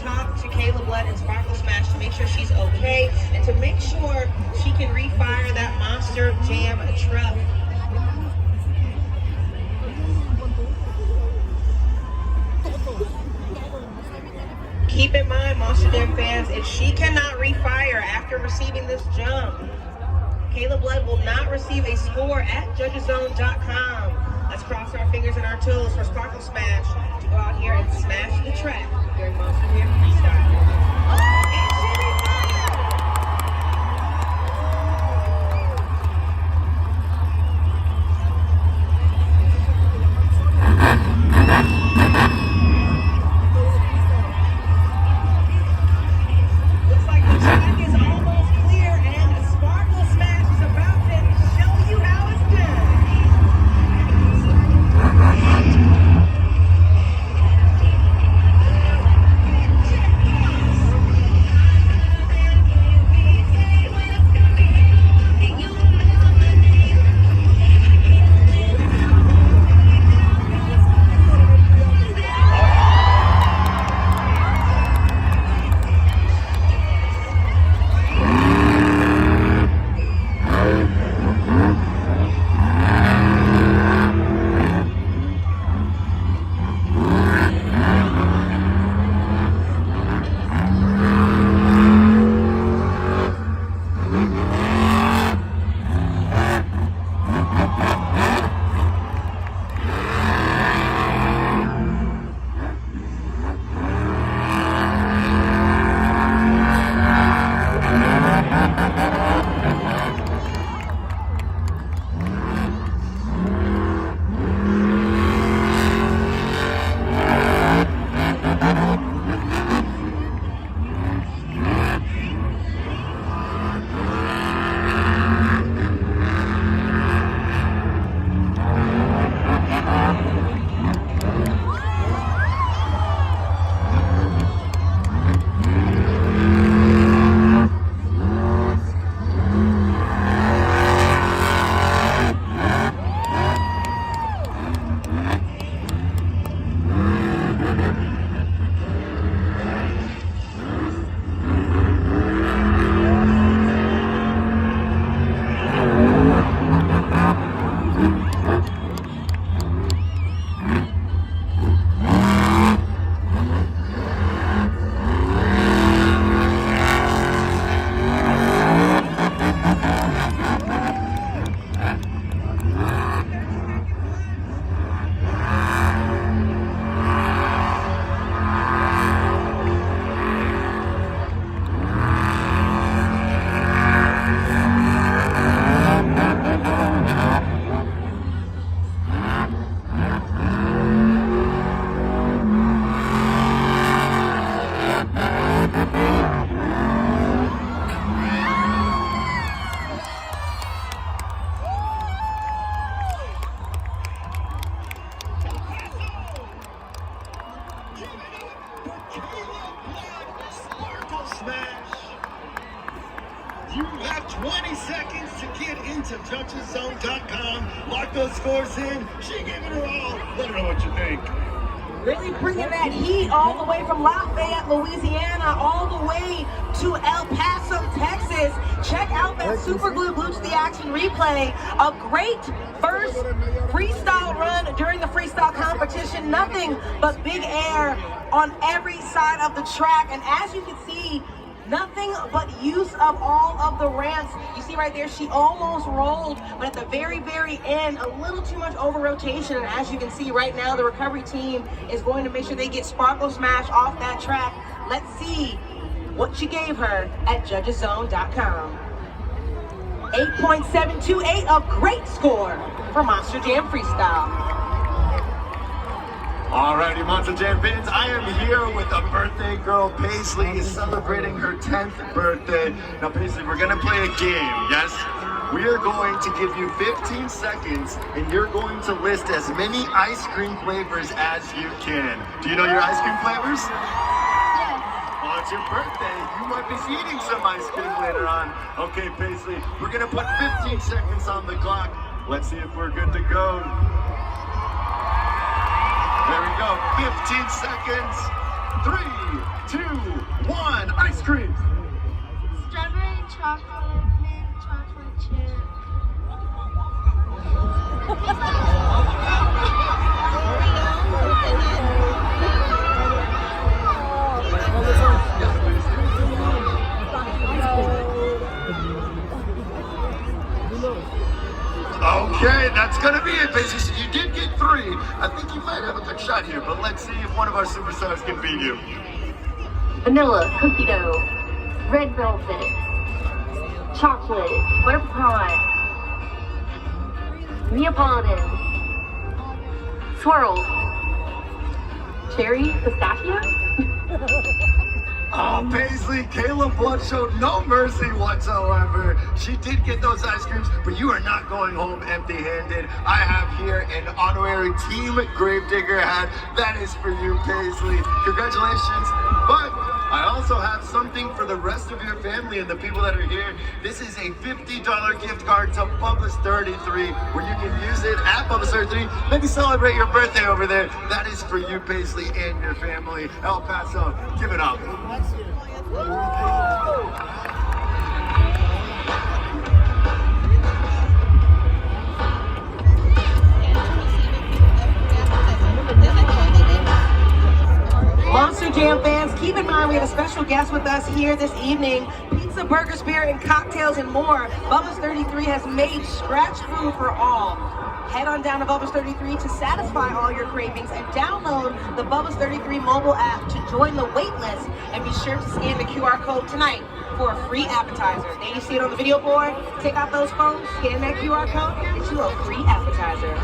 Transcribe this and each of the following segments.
talk to Kayla Blood and Sparkle Smash to make sure she's okay and to make sure she can refire that Monster Jam truck. Keep in mind, Monster Jam fans, if she cannot refire after receiving this jump, Kayla Blood will not receive a score at judgeszone.com. Let's cross our fingers and our toes for Sparkle Smash to go out here and smash the track during Monster Jam Freestyle. And she refired! Looks like the track is almost clear and Sparkle Smash is about to show you how it's done. Sparkle Smash. You have 20 seconds to get into judgeszone.com. Lock those scores in. She gave it her all. Let her know what you think. Really bringing that heat all the way from Lafayette, Louisiana, all the way to El Paso, Texas. Check out that Super Glue Blue to the Action replay. A great first freestyle run during the freestyle competition. Nothing but big air on every side of the track. And as you can see, nothing but use of all of the ramps. You see right there, she almost rolled, but at the very, very end, a little too much over rotation. And as you can see right now, the recovery team is going to make sure they get Sparkle Smash off that track. Let's see what she gave her at judgeszone.com. 8.728, a great score for Monster Jam Freestyle. Alrighty, Monster Jam fans, I am here with a birthday girl. Paisley is celebrating her 10th birthday. Now, Paisley, we're gonna play a game, yes? We are going to give you 15 seconds, and you're going to list as many ice cream flavors as you can. Do you know your ice cream flavors? Oh, it's your birthday. You might be eating some ice cream later on. Okay, Paisley, we're gonna put 15 seconds on the clock. Let's see if we're good to go. There we go, 15 seconds. 3, 2, chocolate mint chocolate chip. Okay, that's gonna be it, Pace. You did get 3. I think you might have a good shot here, but let's see if one of our superstars can beat you. Vanilla, cookie dough, red velvet, chocolate, butter pecan, Neapolitan, swirl, cherry, pistachio. Oh, Paisley, Kayla Blood showed no mercy whatsoever. She did get those ice creams, but you are not going home empty-handed. I have here an honorary Team Gravedigger hat. That is for you, Paisley. Congratulations. But I also have something for the rest of your family and the people that are here. This is a $50 gift card to Bubba's 33, where you can use it at Bubba's 33. Maybe celebrate your birthday over there. That is for you, Paisley, and your family. El Paso, give it up. Monster Jam fans, keep in mind we have a special guest with us here this evening. Pizza, burgers, beer, and cocktails and more. Bubba's 33 has made scratch food for all. Head on down to Bubba's 33 to satisfy all your cravings and download the Bubba's 33 mobile app to join the wait list, and be sure to scan the QR code tonight for a free appetizer. There you see it on the video board. Take out those phones, scan that QR code, get you a free appetizer.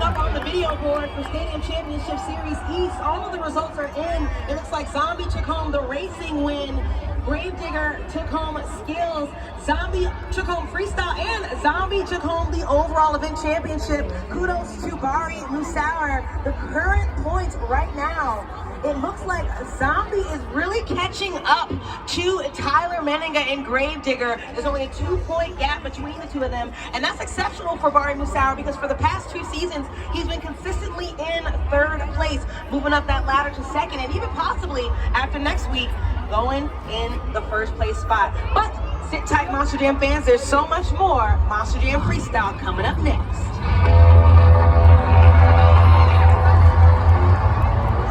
Up on the video board for Stadium Championship Series East. All of the results are in. It looks like Zombie took home the racing win. Gravedigger took home skills. Zombie took home freestyle, and Zombie took home the overall event championship. Kudos to Bari Musauer. The current points right now, it looks like Zombie is really catching up to Tyler Menninga and Gravedigger. There's only a 2-point gap between the two of them, and that's exceptional for Bari Musauer because for the past 2 seasons, he's been consistently in 3rd place, moving up that ladder to 2nd, and even possibly after next week, going in the 1st place spot. But sit tight, Monster Jam fans. There's so much more Monster Jam Freestyle coming up next.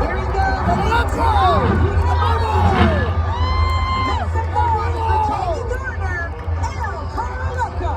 Here we go. Let's go. Make some noise for Jamie Garner, El Carloco.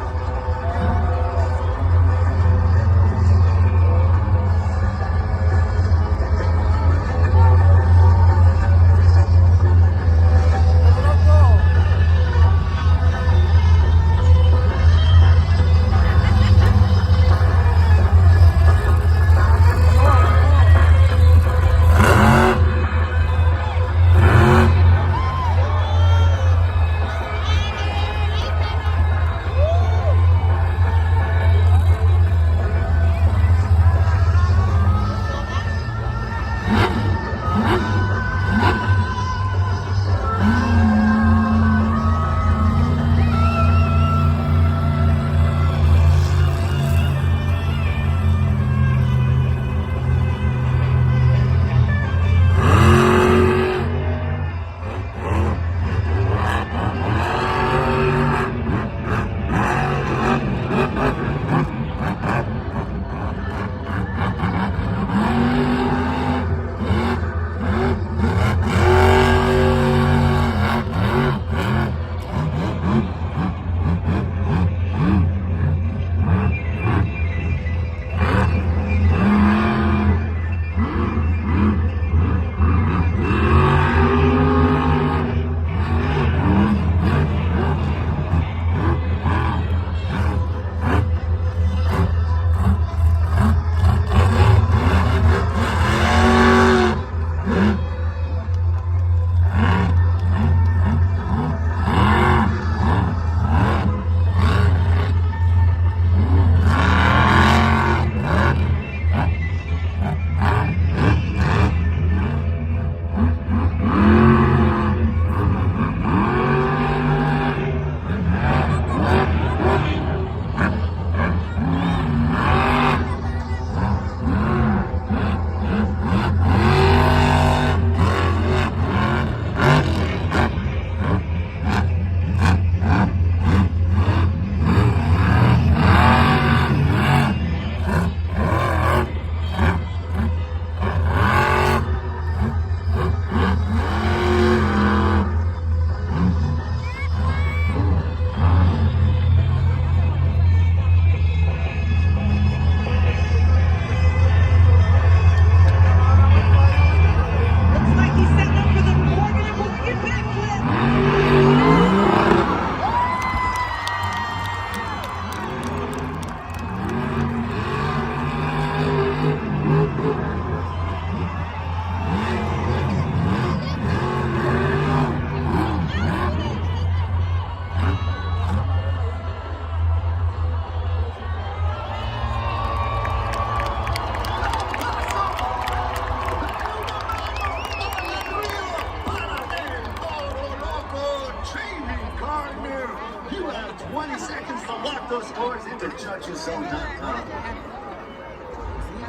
Lock those scores into judgeszone.com.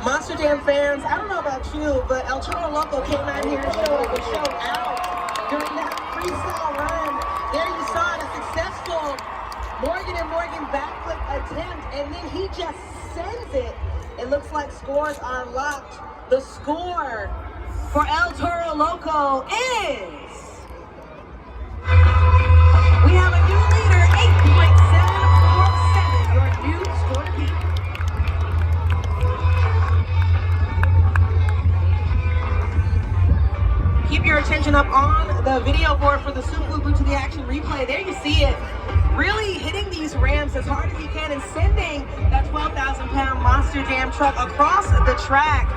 Monster Jam fans, I don't know about you, but El Choro Loco came out here and showed out during that freestyle run. There you saw a successful Morgan and Morgan backflip attempt, and then he just sends it. It looks like scores are locked. The score for El Toro Loco is... we have a new leader, 8.747, your new score to beat. Keep your attention up on the video board for the Super Glue to the Action replay. There you see it. Really hitting these ramps as hard as he can and sending that 12,000-pound Monster Jam truck across the track.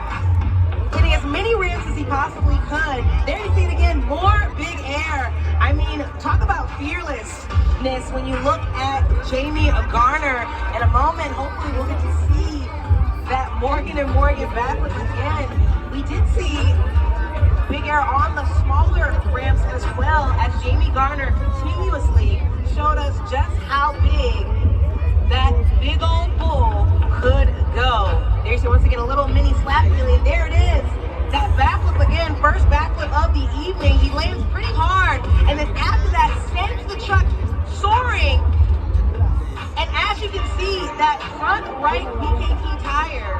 Hitting as many ramps as he possibly could. There you see it again, more big air. I mean, talk about fearlessness when you look at Jamie Garner. In a moment, hopefully we'll get to see that Morgan and Morgan backwards again. We did see big air on the smaller ramps as well, as Jamie Garner continuously showed us just how big that big old bull could go. There's once again a little mini slap feeling. There it is. That backflip again, first backflip of the evening. He lands pretty hard, and then after that sends the truck soaring. And as you can see, that front right PKT tire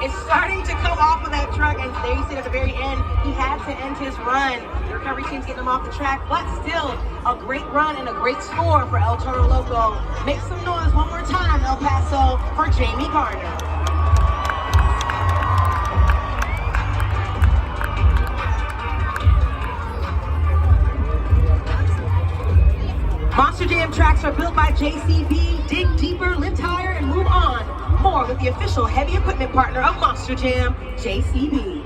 is starting to come off of that truck, and there you see it at the very end. He had to end his run. The recovery team's getting him off the track, but still a great run and a great score for El Toro Loco. Make some noise one more time, El Paso, for Jamie Garner. Monster Jam tracks are built by JCB. Dig deeper, lift higher, and move on. More with the official heavy equipment partner of Monster Jam, JCB.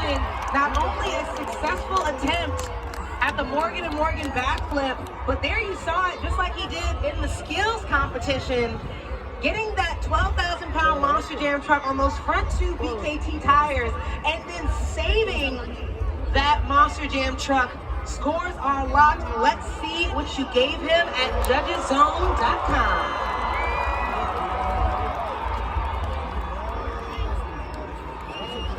competition, not only a successful attempt at the Morgan & Morgan backflip, but there you saw it just like he did in the skills competition, getting that 12,000-pound Monster Jam truck on those front two BKT tires and then saving that Monster Jam truck. Scores are locked. Let's see what you gave him at judgeszone.com.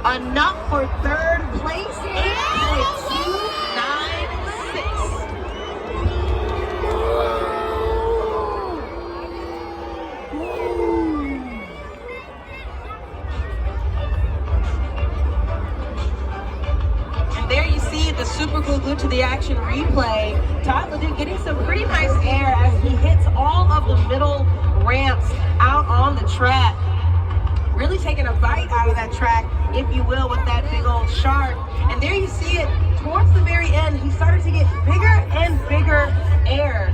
Enough for third place, 8.296. And there you see the super cool glued to the action replay. Todd Leduc getting some pretty nice air as he hits all of the middle ramps out on the track. Really taking a bite out of that track, if you will, with that big old shark. And there you see it, towards the very end, he started to get bigger and bigger air.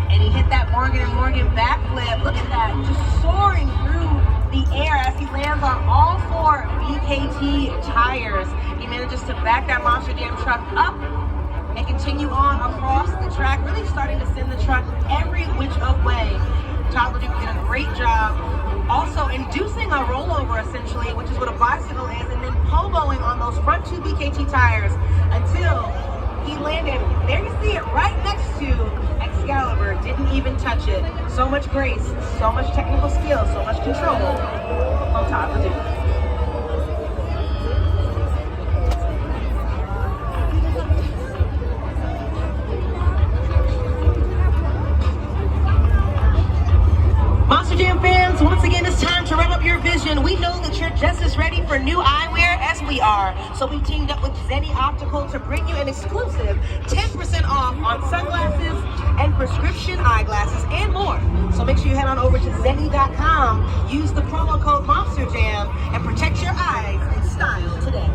And he hit that Morgan & Morgan backflip. Look at that, just soaring through the air as he lands on all four BKT tires. He manages to back that Monster Jam truck up and continue on across the track, really starting to send the truck every which of way. Todd Leduc did a great job. Also inducing a rollover, essentially, which is what a bicycle is, and then pogoing on those front two BKT tires until he landed, there you see it, right next to Excalibur. Didn't even touch it. So much grace, so much technical skill, so much control from Todd Leduc. Monster Jam fans, once again, it's time to rev up your vision. We know that you're just as ready for new eyewear as we are. So we teamed up with Zenni Optical to bring you an exclusive 10% off on sunglasses and prescription eyeglasses and more. So make sure you head on over to Zenni.com, use the promo code MonsterJam, and protect your eyes in style today.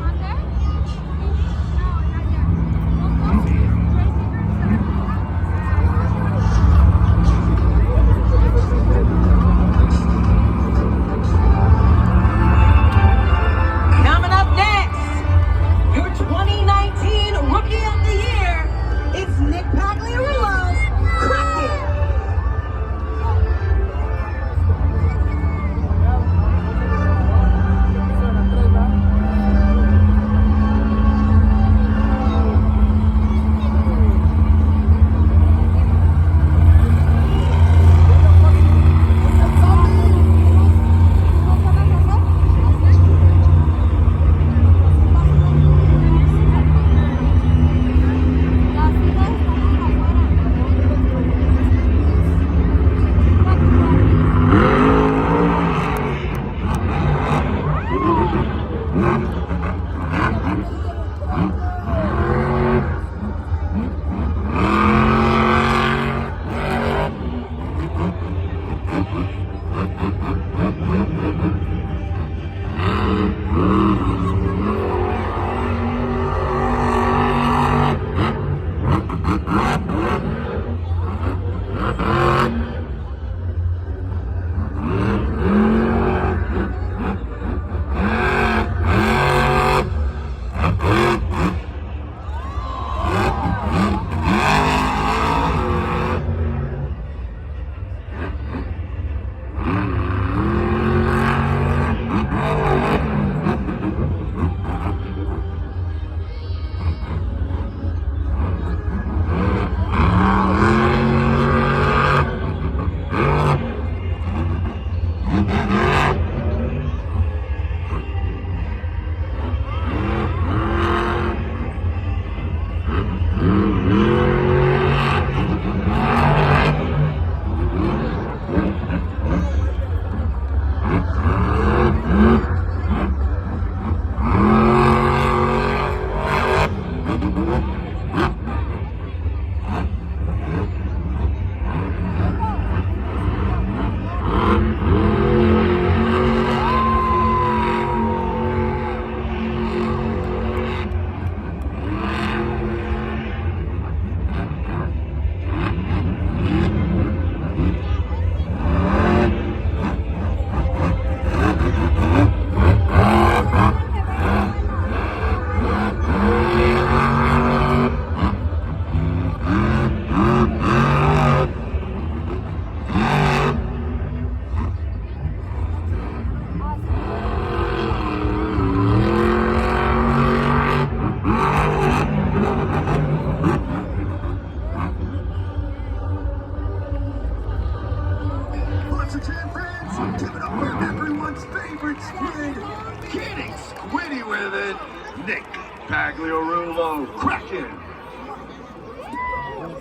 Nick Pagliarulo cracking.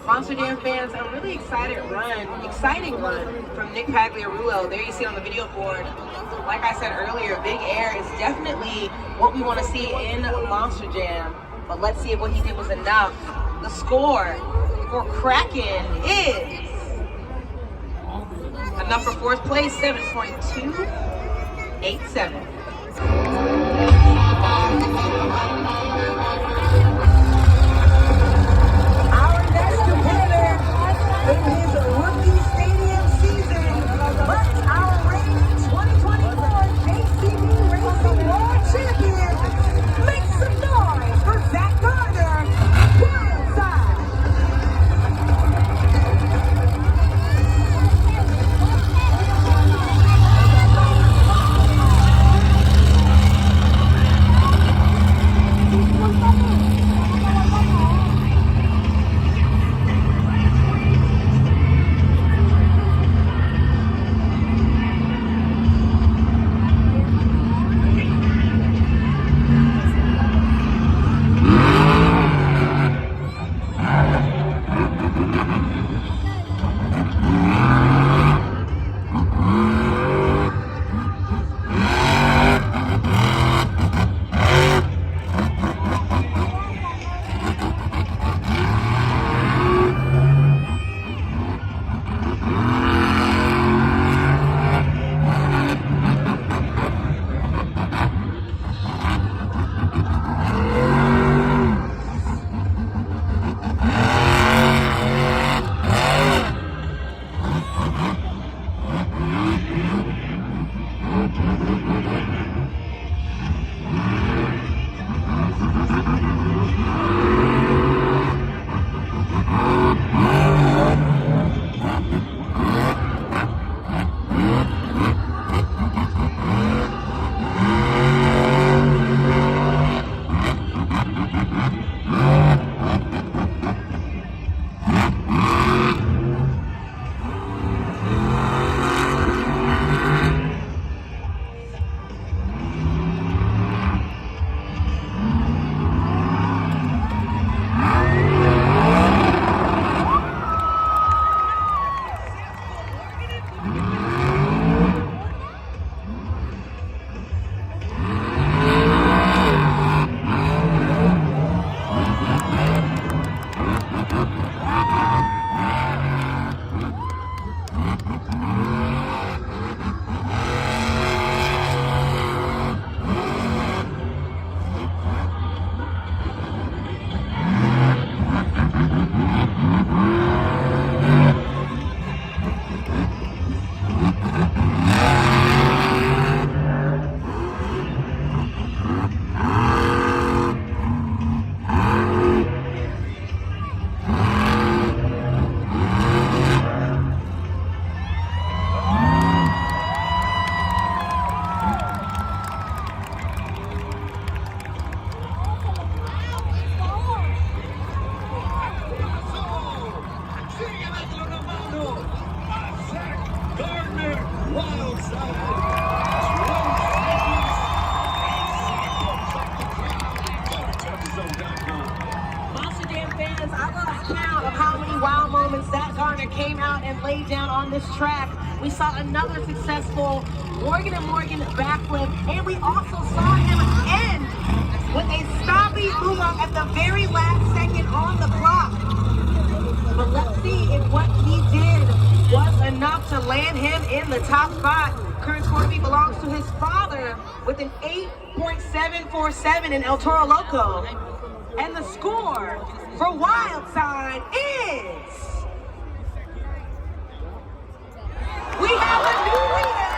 Monster Jam fans, a really exciting run from Nick Pagliarulo. There you see on the video board. Like I said earlier, Big Air is definitely what we want to see in Monster Jam. But let's see if what he did was enough. The score for Kraken is enough for fourth place, 7.287. Our next competitor in his rookie stadium season, but our reigning 2024 JCB Racing World Champion, make some noise for Zach Gardner, Wildside. Monster Jam fans, I lost count of how many wow moments Zach Gardner came out and laid down on this track. We saw another successful Morgan & Morgan backflip, and we also saw him end with a stompy boom up at the very last second on the clock. But let's see if what he did was enough to land him in the top spot. Current score belongs to his father with an 8.747 in El Toro Loco. And the score for Wildside is... We have a new leader,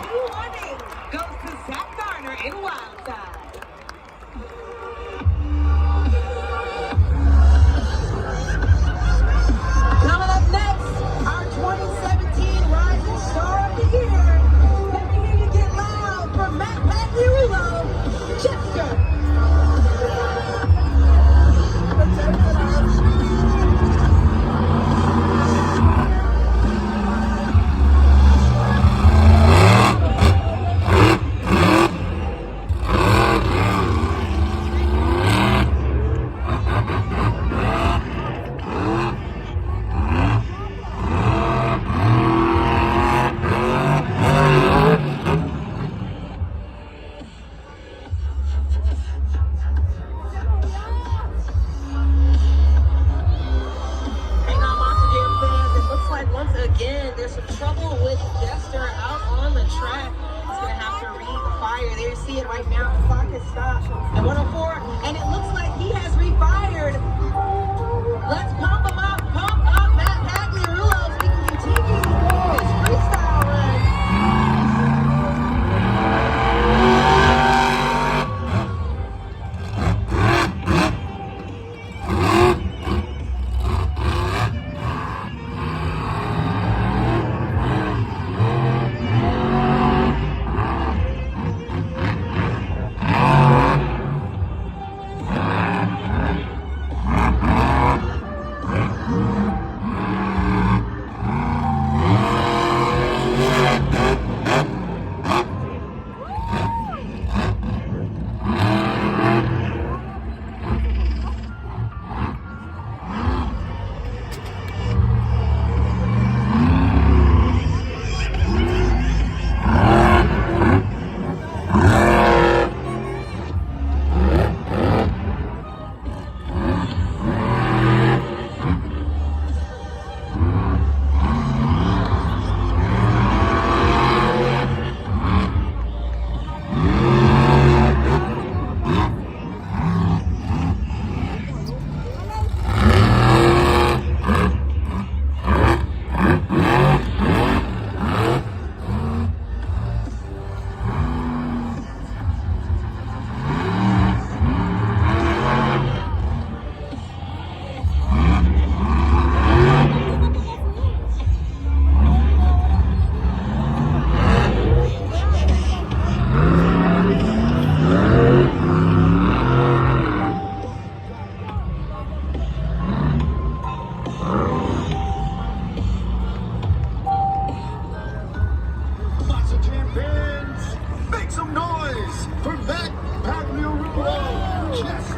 9.218 goes to Zach Gardner in Wildside. Coming up next, our 2017 Rising Star of the Year. Let me hear you get loud for Matt Pagliarulo, Chester.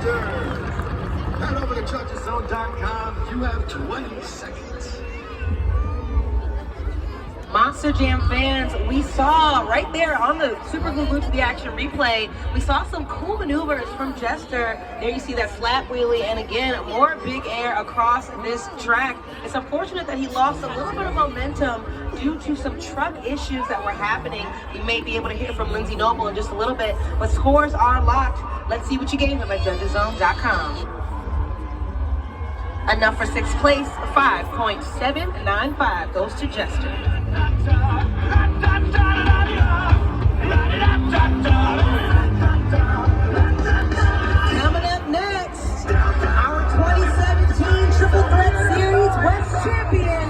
Jester. Head over to judgeszone.com. You have 20 seconds. Monster Jam fans, we saw right there on the Super Glue Glue to the Action replay, we saw some cool maneuvers from Jester. There you see that flat wheelie, and again, more big air across this track. It's unfortunate that he lost a little bit of momentum due to some truck issues that were happening. We may be able to hear from Lindsay Noble in just a little bit, but scores are locked. Let's see what you gave him at judgeszone.com. Enough for sixth place, 5.795 goes to Jester. Coming up next, our 2017 Triple Threat Series West Champion,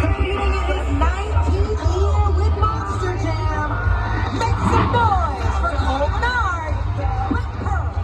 competing in his 19th year with Monster Jam. Make some noise for Cole Bernard, Black Pearl.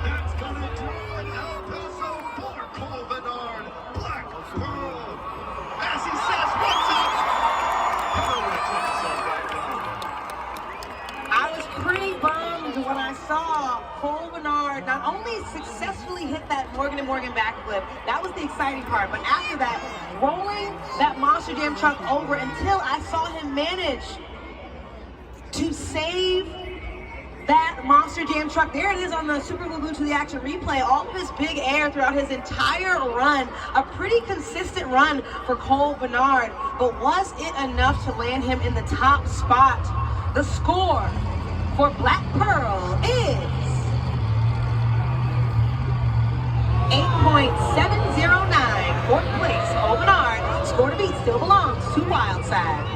That's gonna do it. El Paso for Cole Bernard, Black Pearl. As he says, what's up? Head over to judgeszone.com. I was pretty bummed when I saw Cole Bernard not only successfully hit that Morgan & Morgan backflip, that was the exciting part, but after that, rolling that Monster Jam truck over until I saw him manage to save that Monster Jam truck. There it is on the Super Glue Glue to the Action replay. All of his big air throughout his entire run. A pretty consistent run for Cole Bernard, but was it enough to land him in the top spot? The score for Black Pearl is 8.709. Fourth place, Cole Bernard. Score to beat still belongs to Wildside.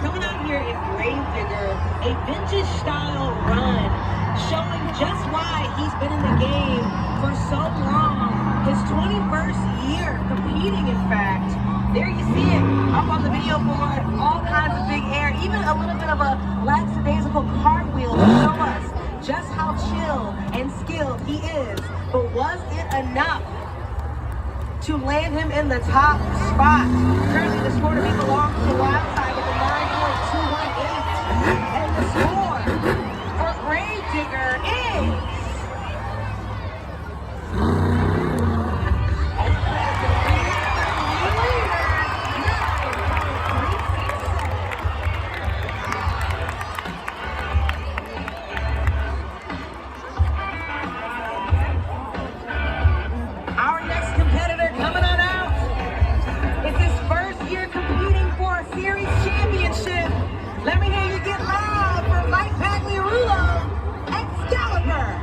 Coming out here in Gravedigger, a vintage style run, showing just why he's been in the game for so long. His 21st year competing, in fact. There you see it, up on the video board, all kinds of big air, even a little bit of a lackadaisical cartwheel to show us just how chill and skilled he is. But was it enough to land him in the top spot? Currently the score to be belongs to the wild side with a 9.218. And the score for Gravedigger is... Our next competitor coming on out. It's his first year competing for a series championship. Let me hear you get loud for Mike Pagliarulo, Excalibur.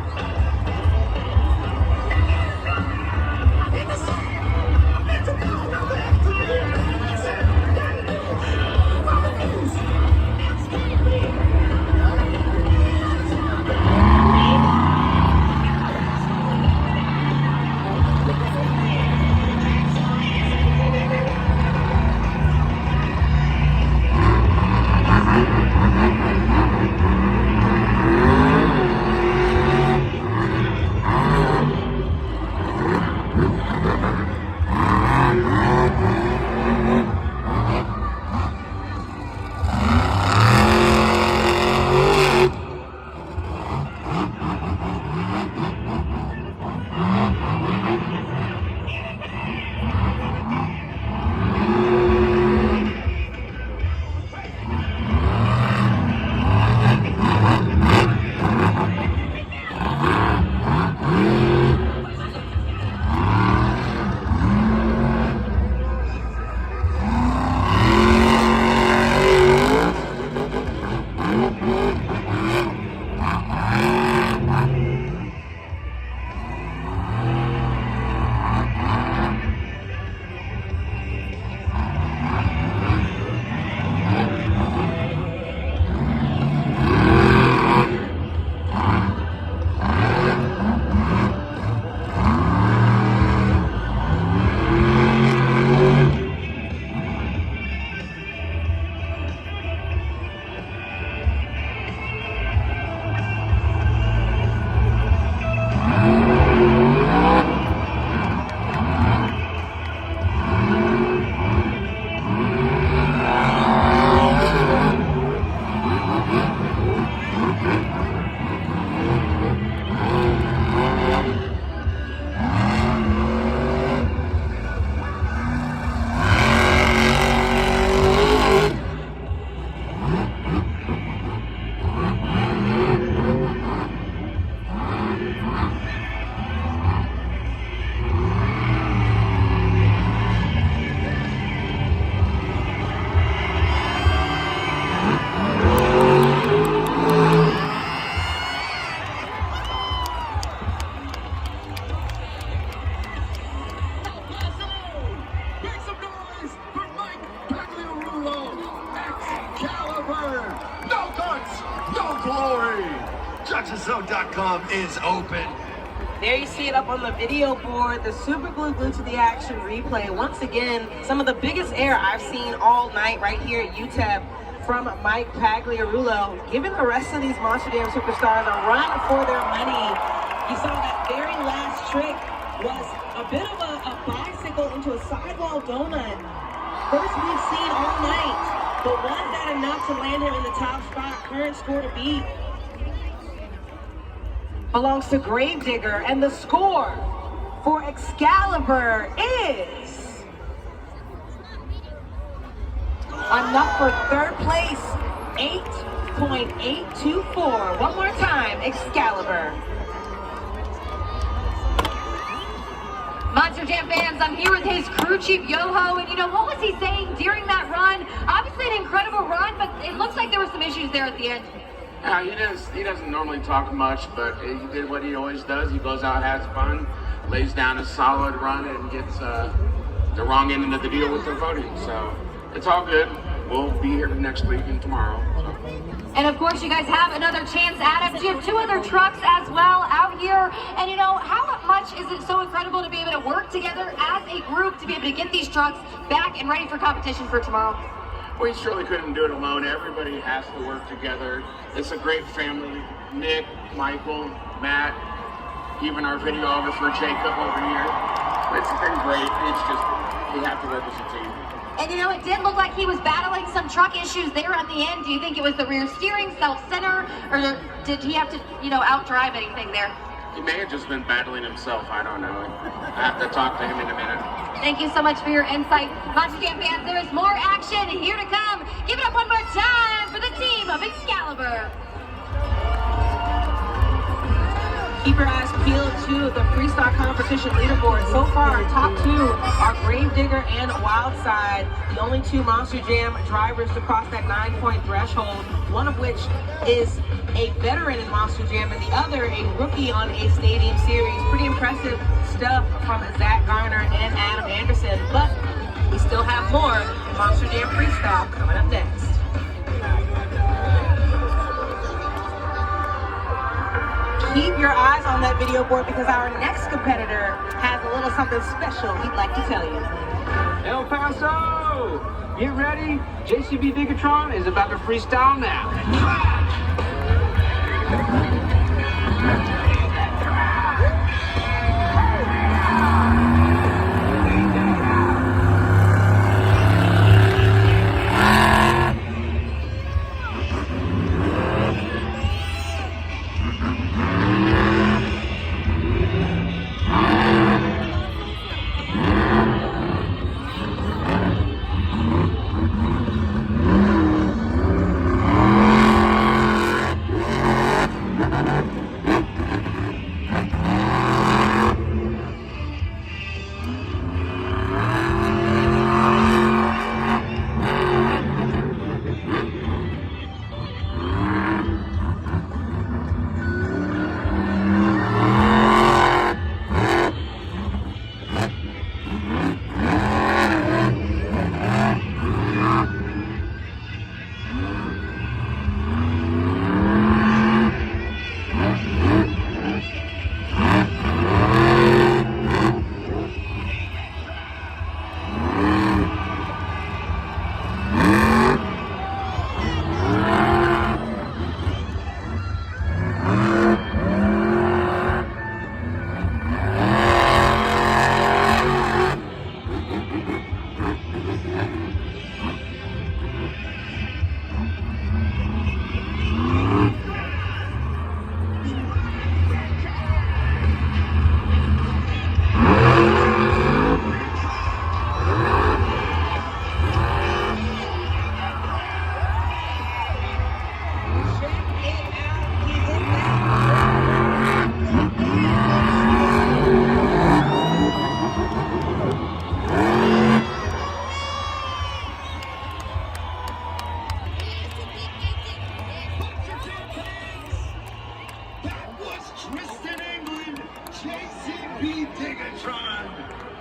No guts, no glory. JudgesZone.com is open. There you see it up on the video board, the Super Glue Glued to the Action replay. Once again, some of the biggest air I've seen all night right here at UTEP from Mike Pagliarulo, giving the rest of these Monster Jam superstars a run for their money. You saw that very last trick was a bit of a bicycle into a sidewall donut. First we've seen all night, but was that enough to land him in the top spot? Current score to beat belongs to Gravedigger, and the score for Excalibur is enough for third place, 8.824. One more time, Excalibur. Monster Jam fans, I'm here with his crew chief, Yoho, and you know, what was he saying during that run? Obviously an incredible run, but it looks like there were some issues there at the end. He doesn't normally talk much, but he did what he always does. He goes out, has fun, lays down a solid run, and gets the wrong end of the deal with the voting. So it's all good. We'll be here next week and tomorrow. So. And of course, you guys have another chance at it. You have 2 other trucks as well out here. And you know, how much is it so incredible to be able to work together as a group to be able to get these trucks back and ready for competition for tomorrow? We surely couldn't do it alone. Everybody has to work together. It's a great family. Nick, Michael, Matt, even our videographer Jacob over here. It's been great. It's just, we have to work as a team. And you know, it did look like he was battling some truck issues there at the end. Do you think it was the rear steering, self-center, or did he have to, you know, outdrive anything there? He may have just been battling himself. I don't know. I have to talk to him in a minute. Thank you so much for your insight. Monster Jam fans, there is more action here to come. Give it up one more time for the team of Excalibur. Keep your eyes peeled to the freestyle competition leaderboard. So far, top 2 are Gravedigger and Wildside, the only 2 Monster Jam drivers to cross that 9-point threshold, one of which is a veteran in Monster Jam and the other a rookie on a stadium series. Pretty impressive stuff from Zach Garner and Adam Anderson, but we still have more Monster Jam freestyle coming up next. Keep your eyes on that video board because our next competitor has a little something special he'd like to tell you. El Paso! Get ready. JCB Diggatron is about to freestyle now.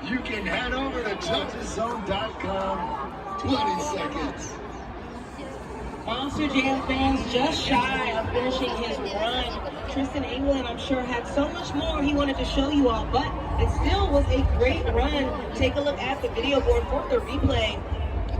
You can head over to JudgesZone.com. 20 seconds. Monster Jam fans just shy of finishing his run. Tristan England, I'm sure, had so much more he wanted to show you all, but it still was a great run. Take a look at the video board for the replay.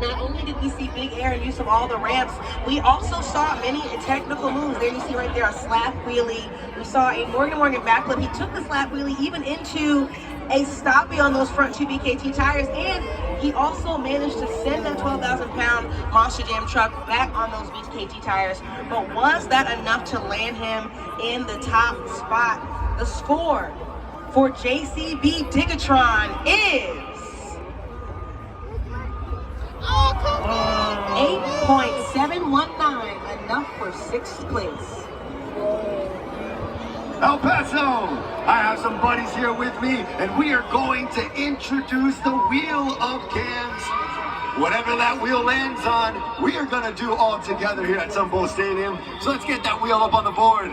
Not only did we see big air and use of all the ramps, we also saw many technical moves. There you see right there a slap wheelie. We saw a Morgan backflip. He took the slap wheelie even into a stoppie on those front 2 BKT tires, and he also managed to send that 12,000-pound Monster Jam truck back on those BKT tires. But was that enough to land him in the top spot? The score for JCB Digatron is 8.719, enough for 6th place. El Paso, I have some buddies here with me, and we are going to introduce the Wheel of Cams. Whatever that wheel lands on, we are going to do all together here at Sun Bowl Stadium. So let's get that wheel up on the board.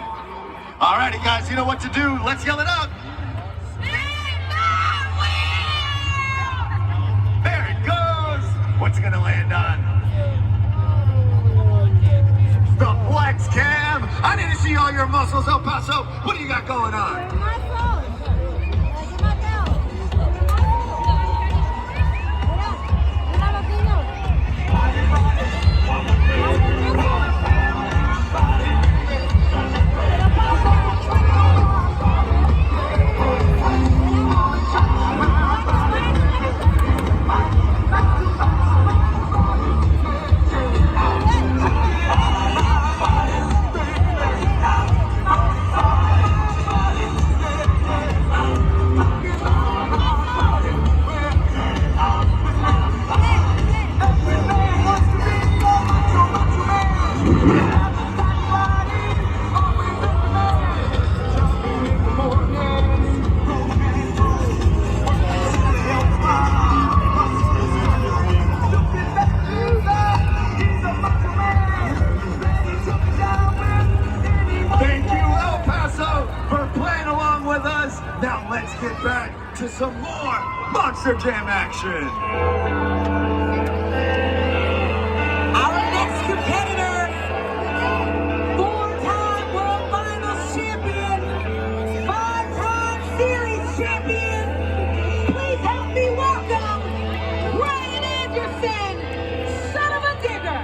Alrighty guys, you know what to do. Let's yell it out. There it goes. What's it going to land on? The flex cam. I need to see all your muscles, El Paso. What do you got going on? Now let's get back to some more Monster Jam action. Our next competitor, 4-time World Finals champion, 5-time Series champion. Please help me welcome Ryan Anderson, son of a digger.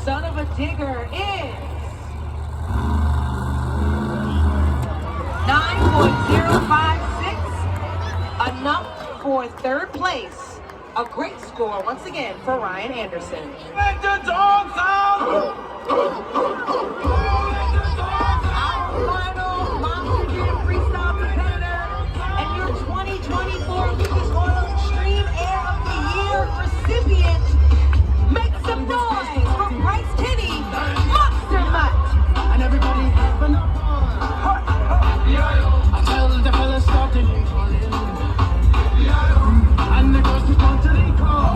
son of a digger is 9.056, enough for third place. A great score once again for Ryan Anderson. Let the dogs out! Our final Monster Jam Freestyle competitor and your 2024 Lucas Oil Extreme Air of the Year recipient. Make some noise for Bryce Kinney, Monster Mutt. And everybody having a fun. I tell the fellas stop the and the girls respond to the call.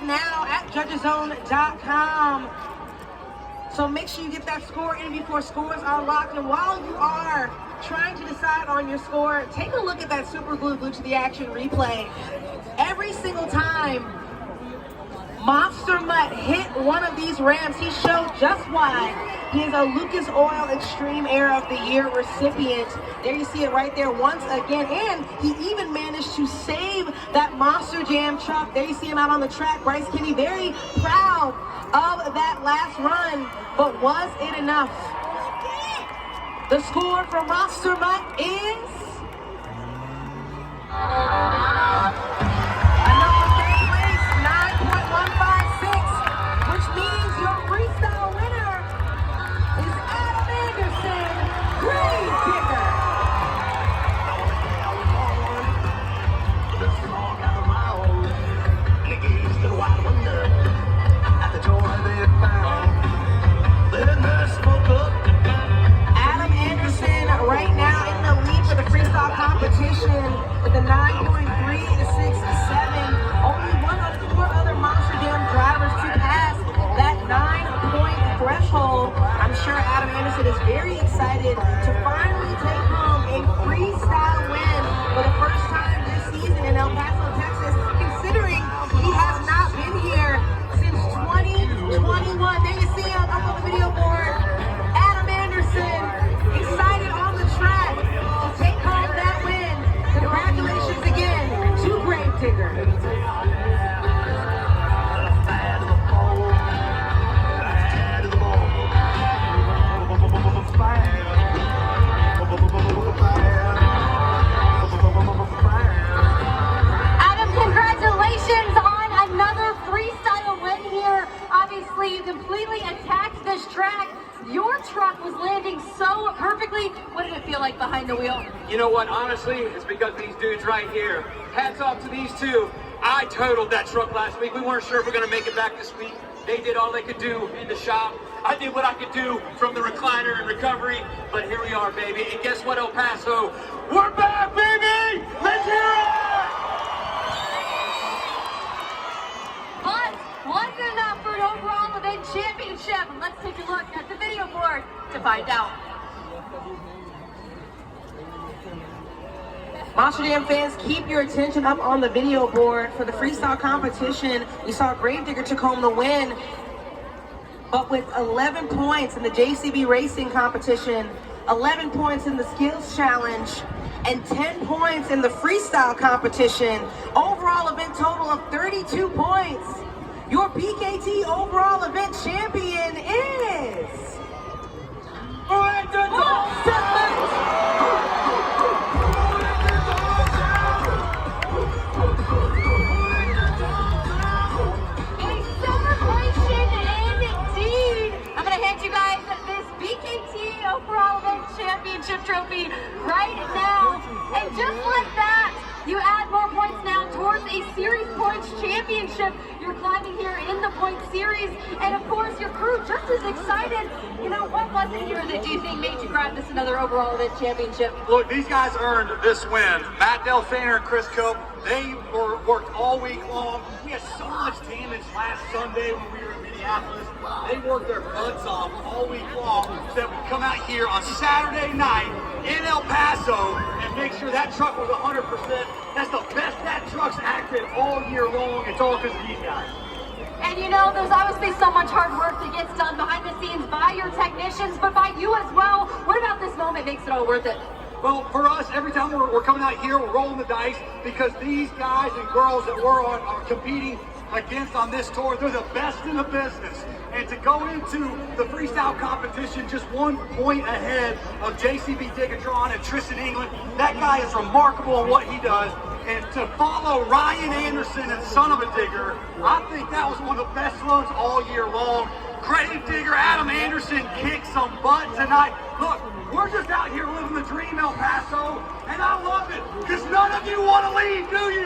now at judgezone.com. So make sure you get that score in before scores are locked. And while you are trying to decide on your score, take a look at that Super Glue to the Action replay. Every single time Monster Mutt hit one of these ramps, he showed just why he is a Lucas Oil Extreme Air of the Year recipient. There you see it right there once again. And he even managed to save that Monster Jam truck. There you see him out on the track. Bryce Kinney very proud of that last run. But was it enough? The score for Monster Mutt is... another third place, 9.156, which means your freestyle winner is Adam Anderson, Grave Digger. Adam Anderson right now in the lead for the freestyle competition with a 9.367. Only one of four other Monster Jam drivers to pass that 9-point threshold. I'm sure Adam Anderson is very excited to finally take home a freestyle win for the first time this season in El Paso, Texas, considering he has not been here since 2021. There you see him up on the video board. Adam Anderson, excited Your truck was landing so perfectly. What did it feel like behind the wheel? You know what, honestly, it's because these dudes right here. Hats off to these two. I totaled that truck last week. We weren't sure if we're gonna make it back this week. They did all they could do in the shop. I did what I could do from the recliner and recovery, but here we are, baby. And guess what, El Paso? We're back, baby! Let's hear it! But wasn't enough for an overall event championship. Let's take a look at the video board to find out. Monster Jam fans, keep your attention up on the video board for the freestyle competition. We saw Gravedigger took home the win, but with 11 points in the JCB racing competition, 11 points in the skills challenge, and 10 points in the freestyle competition. Overall event total of 32 points. Your PKT overall event champion is... overall event championship trophy right now. And just like that, you add more points now towards a series points championship. You're climbing here in the point series. And of course, your crew just as excited. You know, what was it here that you think made you grab this another overall event championship? Look, these guys earned this win. Matt Delfainer and Chris Cope, they worked all week long. We had so much damage last Sunday when we were in Minneapolis. They worked their butts off all week long so that we come out here on Saturday night in El Paso and make sure that truck was 100%. That's the best that truck's acted all year long. It's all because of these guys. And you know, there's obviously so much hard work that gets done behind the scenes by your technicians, but by you as well. What about this moment makes it all worth it? Well, for us, every time we're coming out here, we're rolling the dice because these guys and girls that we're are competing against on this tour, they're the best in the business. And to go into the freestyle competition just 1 point ahead of JCB Digatron and Tristan England, that guy is remarkable in what he does. And to follow Ryan Anderson and Son of a Digger, I think that was one of the best runs all year long. Gravedigger Adam Anderson kicked some butt tonight. Look, we're just out here living the dream, El Paso, and I love it, because none of you want to leave, do you?